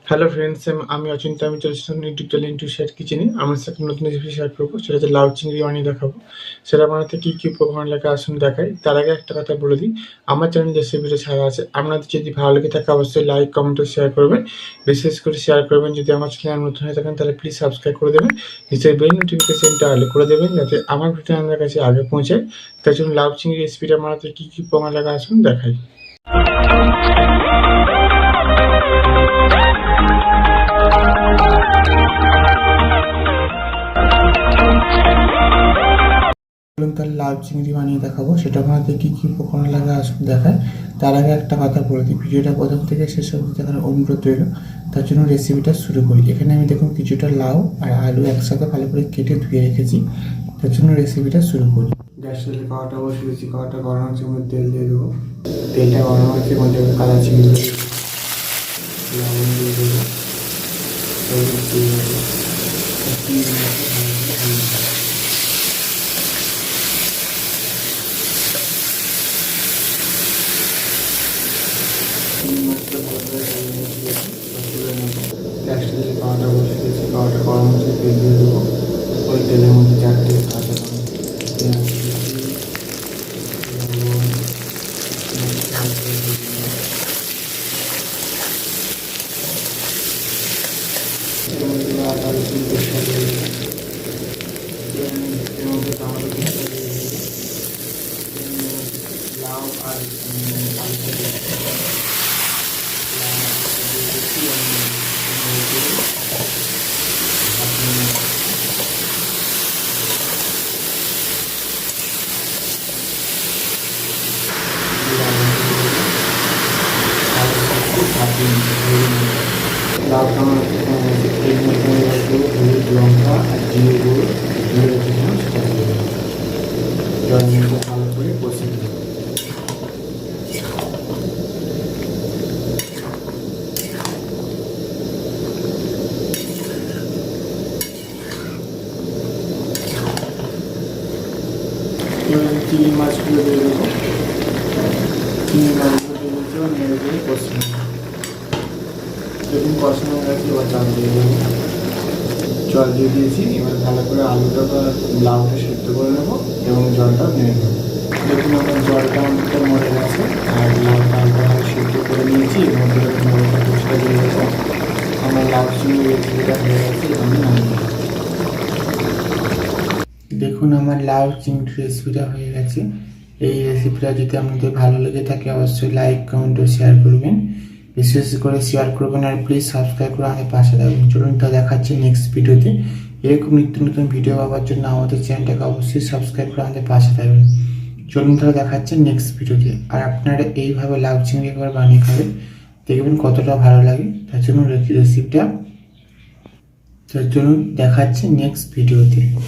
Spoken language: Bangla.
হ্যালো ফ্রেন্ডস, আমি অচিন্তা। আমি চলে এসেছি ইউটিউব চ্যানেল ইন্টু শেয়ার কিচেনে। আমার সাথে নতুন রেসিপি শেয়ার করবো, সেটা হচ্ছে লাউ চিংড়ি বানিয়ে দেখাবো। সেটা বানাতে কী কী উপকরণ লাগে আসুন দেখাই। তার আগে একটা কথা বলে দিই, আমার চ্যানেল রেসিপিটা ছাড়া আছে, আপনাদের যদি ভালো লেগে থাকে অবশ্যই লাইক কমেন্ট ও শেয়ার করবেন। বিশেষ করে শেয়ার করবেন। যদি আমার চ্যানেল নতুন হয়ে থাকেন তাহলে প্লিজ সাবস্ক্রাইব করে দেবেন, নিচের বেল নোটিফিকেশনটা অল করে দেবেন যাতে আমার ভিডিও আপনার কাছে আগে পৌঁছায়। তার জন্য লাউ চিংড়ি রেসিপিটা বানাতে কী কী উপকরণ লাগে আসুন দেখাই। তাহলে লাউ চিংড়ি বানিয়ে দেখাবো, সেটা বানাতে কী কী উপকরণ লাগে আসুন দেখায়। তার আগে একটা কথা বলে দিই, ভিডিওটা প্রথম থেকে শেষ অবধি দেখার অনুরোধ রইল। তার জন্য রেসিপিটা শুরু করি। এখানে আমি দেখুন কিছুটা লাউ আর আলু একসাথে ভালো করে কেটে ধুয়ে রেখেছি। তার জন্য রেসিপিটা শুরু করি। গ্যাস তেলে কড়াটা বসিয়েছি, কড়াটা গরম হচ্ছে, মধ্যে তেল দিয়ে দেবো। তেলটা গরম হচ্ছে, মধ্যে কাদা চিংড়ি লবণ দিয়ে দেবো, হলুদ দিয়ে দেবো, গ্যাসটা দিয়ে খাওয়াটা বসে দিয়েছি, খাওয়াটা গরম হচ্ছে, তেল দিয়ে দেবো। ওই তেলের মধ্যে চারটে কাঁচা পেঁয়াজ আদা রসুন পেস্ট দিয়ে দেবো, এর মধ্যে টমেটো পেস্ট দিয়ে দেবো, লাউ আর আলুটা দিয়ে দেবো। লাউটা আমার এই মধ্যে হলুদ লঙ্কা আর জিরে গুঁড়ো ধুয়ে রেখেছিলাম, সেটা দিয়ে দেবো। জল দিয়ে ভালো করে কষে দেবো। চিংড়ি মাছগুলো দিয়ে দেবো, চিংড়ি মাছগুলো দিয়ে দিতেও নেড়ে দিয়ে কষে নেবো। দেখুন কষানো গেছে, এবার জল দিয়ে দেবো। জল দিয়ে দিয়েছি, এবার ভালো করে আলুটা বা লাউটা সেদ্ধ করে নেবো এবং জলটা নেড়ে নেবো। দেখুন আমার জলটা অনেকটা মরে গেছে আর লাউটা হালকা ভালো সেদ্ধ করে নিয়েছি। এর মধ্যে মোড়টা পরিষ্কার দিয়ে গেছে, আমার লাউ চিংড়ি রেসিপিটা হয়ে গেছে। আমি নামিয়ে দেখুন আমার লাউ চিংড়ি রেসিপিটা হয়ে গেছে। এই রেসিপিটা যদি আপনাদের ভালো লেগে থাকে অবশ্যই লাইক কমেন্ট ও শেয়ার করবেন, বিশেষ করে শেয়ার করবেন আর প্লিজ সাবস্ক্রাইব করে আমাদের পাশে থাকবেন। চলুন তা দেখাচ্ছি নেক্সট ভিডিওতে। এরকম নিত্য নতুন ভিডিও পাওয়ার জন্য আমাদের চ্যানেলটাকে অবশ্যই সাবস্ক্রাইব করে আমাদের পাশে থাকবেন। চলুন তাহলে দেখাচ্ছে নেক্সট ভিডিওতে। আর আপনারা এইভাবে লাউ চিংড়ি একবার বানিয়ে খাবেন, দেখবেন কতটা ভালো লাগে। তার জন্য রেসিপিটা দেখাচ্ছে নেক্সট ভিডিওতে।